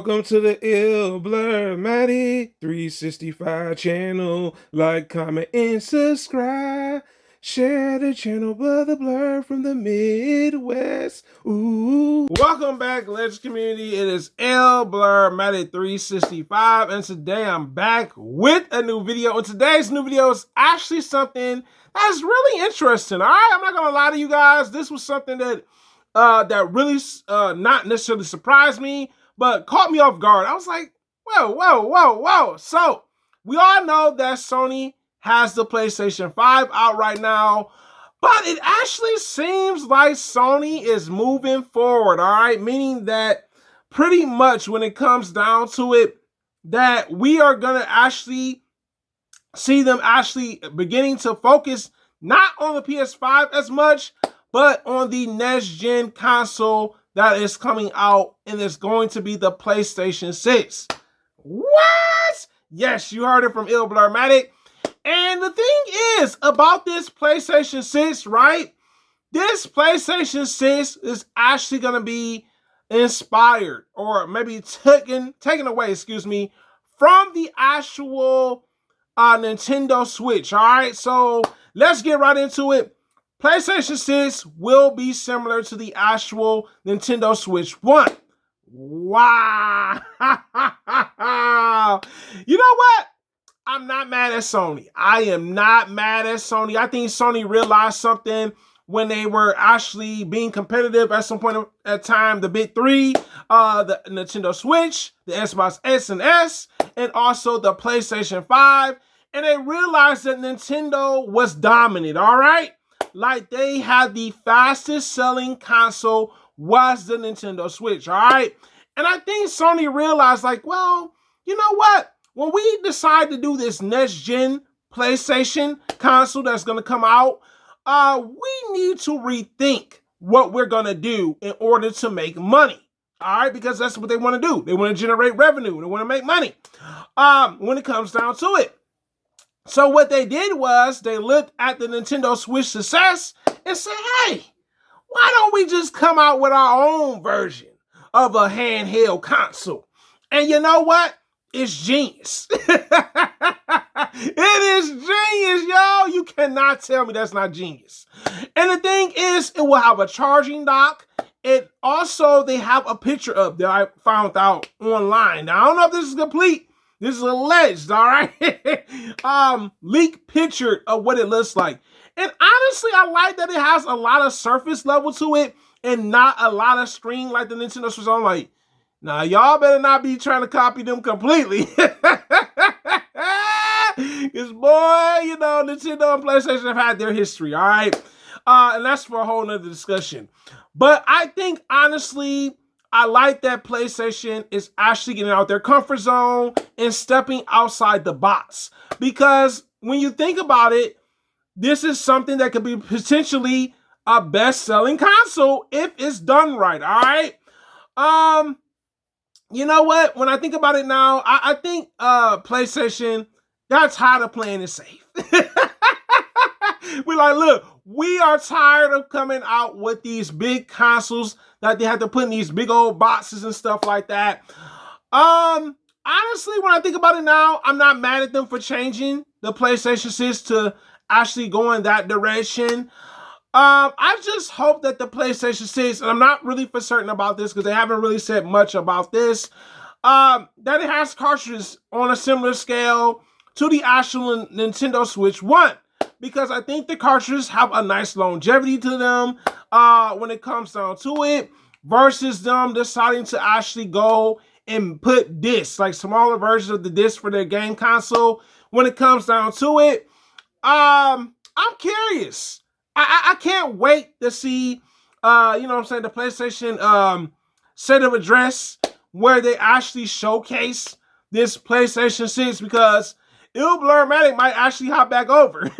Welcome to the Ill Blur Matty 365 channel. Like, comment, and subscribe. Share the channel, Brother Blur from the Midwest. Ooh. Welcome back, Legends community. It is Ill Blur Matty 365, and today I'm back with a new video. And today's new video is actually something that's really interesting. All right, I'm not gonna lie to you guys. This was something that really not necessarily surprised me, but caught me off guard. I was like, whoa. So, we all know that Sony has the PlayStation 5 out right now, but it actually seems like Sony is moving forward, all right? Meaning that pretty much when it comes down to it, that we are going to actually see them actually beginning to focus not on the PS5 as much, but on the next gen console that is coming out, and it's going to be the PlayStation 6. What? Yes, you heard it from Ill Blurmatic. And the thing is about this PlayStation 6, right? This PlayStation 6 is actually going to be inspired, or maybe taken away, excuse me, from the actual Nintendo Switch. All right, so let's get right into it. PlayStation 6 will be similar to the actual Nintendo Switch 1. Wow. You know what? I'm not mad at Sony. I am not mad at Sony. I think Sony realized something when they were actually being competitive at some point at time. The big three, the Nintendo Switch, the Xbox S and S, and also the PlayStation 5. And they realized that Nintendo was dominant, all right? Like, they had the fastest selling console was the Nintendo Switch, all right? And I think Sony realized, like, well, you know what? When we decide to do this next-gen PlayStation console that's going to come out, we need to rethink what we're going to do in order to make money, all right? Because that's what they want to do. They want to generate revenue. They want to make money when it comes down to it. So what they did was they looked at the Nintendo Switch success and said, hey, why don't we just come out with our own version of a handheld console? And you know what? It's genius. It is genius, y'all. You cannot tell me that's not genius. And the thing is, it will have a charging dock. It also, they have a picture up that I found out online. Now, I don't know if this is complete. This is alleged, all right? Leak picture of what it looks like. And honestly, I like that it has a lot of surface level to it and not a lot of screen like the Nintendo Switch. I'm like, now y'all better not be trying to copy them completely. Because boy, you know, Nintendo and PlayStation have had their history, all right? And that's for a whole nother discussion. But I think, honestly, I like that PlayStation is actually getting out their comfort zone and stepping outside the box. Because when you think about it, this is something that could be potentially a best-selling console if it's done right, all right? You know what? When I think about it now, I think PlayStation got tired of playing it safe. We're like, look, we are tired of coming out with these big consoles that they have to put in these big old boxes and stuff like that. Honestly, when I think about it now, I'm not mad at them for changing the PlayStation 6 to actually go in that direction. I just hope that the PlayStation 6, and I'm not really for certain about this because they haven't really said much about this, that it has cartridges on a similar scale to the actual Nintendo Switch 1. Because I think the cartridges have a nice longevity to them when it comes down to it, versus them deciding to actually go and put discs, like smaller versions of the disc for their game console. When it comes down to it, I'm curious. I can't wait to see, you know what I'm saying, the PlayStation State of Address where they actually showcase this PlayStation 6, because Ill Blurmatic might actually hop back over to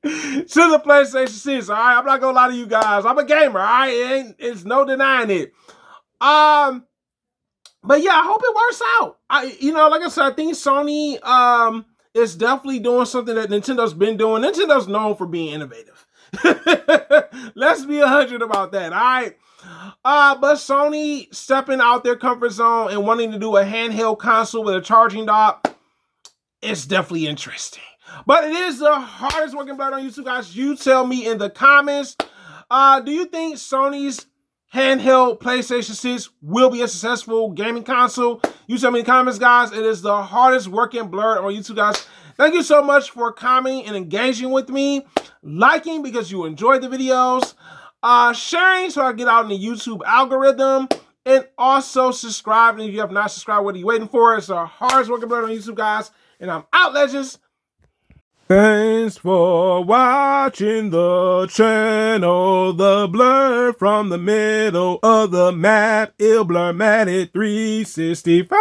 the PlayStation 6, all right? I'm not gonna lie to you guys. I'm a gamer, all right? It's no denying it. But yeah, I hope it works out. You know, like I said, I think Sony is definitely doing something that Nintendo's been doing. Nintendo's known for being innovative. Let's be 100 about that, all right? But Sony stepping out their comfort zone and wanting to do a handheld console with a charging dock, it's definitely interesting. But it is the hardest working blurred on YouTube, guys. You tell me in the comments. Do you think Sony's handheld PlayStation 6 will be a successful gaming console? You tell me in the comments, guys. It is the hardest working blurred on YouTube, guys. Thank you so much for commenting and engaging with me. Liking because you enjoyed the videos. Sharing so I get out in the YouTube algorithm. And also subscribing if you have not subscribed. What are you waiting for? It's the hardest working blurred on YouTube, guys. And I'm out, legends. Thanks for watching the channel. The blur from the middle of the map. It'll blur Matic 365.